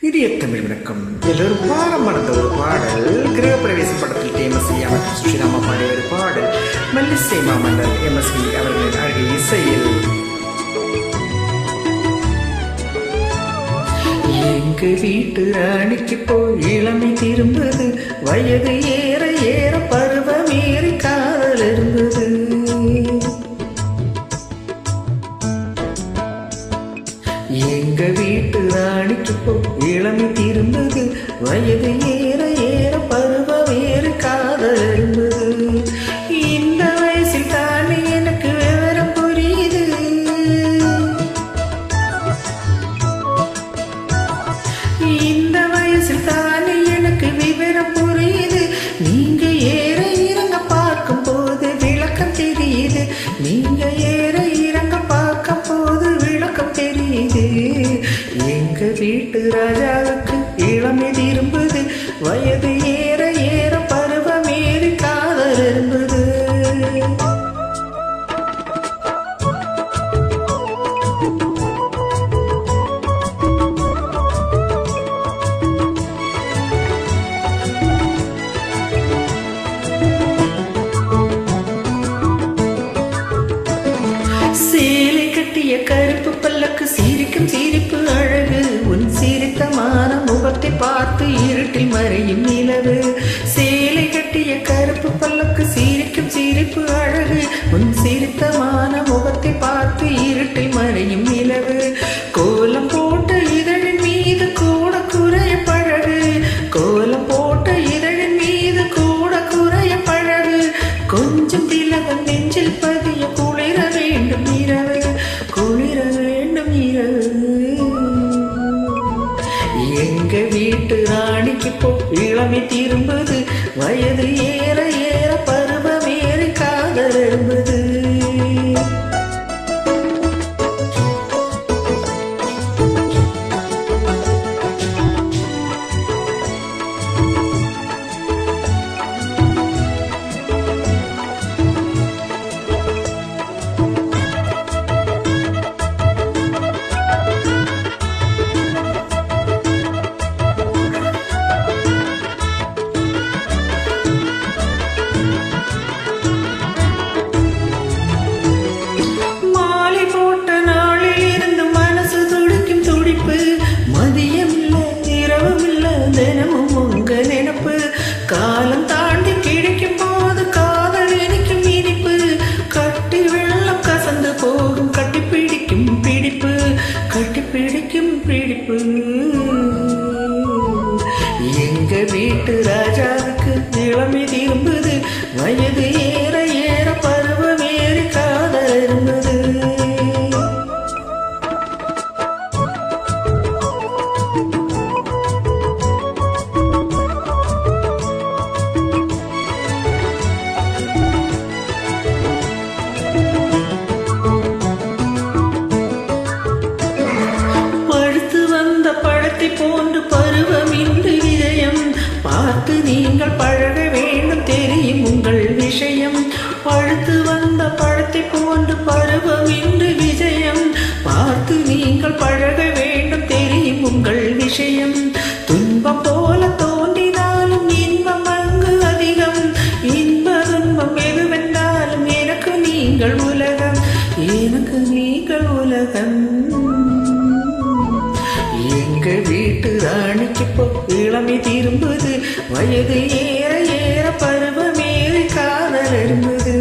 இனிய தமிழ் வணக்கம். எல்லோரும் பாரம் மறந்த ஒரு பாடல், கிரகப்பிரவேச படத்தில் தேமசி மற்றும் சுஷிராமா பாடிய ஒரு பாடல், மல்லிசை மாமன்னர் MSV அவர்களின் அழகிய இசையில். எங்க வீட்டு ராணிக்கு போய் இளமை திரும்புது, வயது ஏற ஏற பருவம் ஏறி காதல் இருந்தது. எங்க வீட்டு ராணிக்கு போய் இளமை திரும்புது, வயது ஏற ஏற பருவம் ஏறு காதல் இருந்தது. இந்த வயசில் தானே எனக்கு விவரம் புரியுது, இந்த வயசில் தானே எனக்கு விவரம் புரியுது. நீங்க ஏற இறங்க பார்க்கும் போது விளக்கம் தெரியுது, நீங்க ஏற இறங்க பார்க்கும் போது விளக்கம் தெரியுது. எங்க வீட்டு ராஜாவுக்கு இளமை திரும்புது, வயது ஏற ஏற பருவம் ஏறி காதல் இருந்தது. சேலை கட்டிய கருப்பு பல்லக்கு சிரிக்கும் சிரிப்பு அழகு, உன் சிரித்தமான முகத்தை பார்த்து இருட்டில் மறையும் நிலவு. சேலை கட்டிய கருப்பு பல்லக்கு சிரிக்கும் சிரிப்பு அழகு, உன் சிரித்தமான முகத்தை பார்த்து இருட்டில் மறையும் நிலவு. கோலம் போட்ட இதழின் மீது கூட குறைய பழகு, கோலம் போட்ட இதழின் மீது கூட குறைய பழகு. கொஞ்சம் திலகம் நெஞ்சில் பதிய குளிர வேண்டும் இரவு, குளிர வேண்டும் இரவு. எங்க வீட்டு ராணிக்கு போ இளமை திரும்புது, வயது ஏற ஏற பருவம் ஏறி காதல் எழும்புது. காலம் தாண்டி கிடைக்கும் போது காதல் இனிக்கும் இனிப்பு, கட்டி வெள்ளம் கசந்து போகும் கட்டி பிடிக்கும் பிடிப்பு, கட்டி பிடிக்கும் பிடிப்பு. எங்க வீட்டு ராஜாவுக்கு இளமை திரும்புது, வயது ஏற ஏற பருவம் ஏறி காதல் இருந்தது. போன்று பருவம் இன்று விஜயம் பார்த்து நீங்கள் பழக வேண்டும் தெரியும் உங்கள் விஷயம். பழுத்து வந்த பழத்தை போன்று பருவம் இன்று விஜயம் பார்த்து நீங்கள் பழக வேண்டும் தெரியும் உங்கள் விஷயம். துன்பம் போல தோன்றினாலும் இன்பம் அங்கு அதிகம், இன்ப துன்பம் எதுவென்றாலும் எனக்கு நீங்கள் உலகம், எனக்கு நீங்கள் உலகம். எங்க வீட்டு ராணிக்கு போ இளமை திரும்புது, வயது ஏற ஏற பருவம் ஏறி காதல் இருந்தது.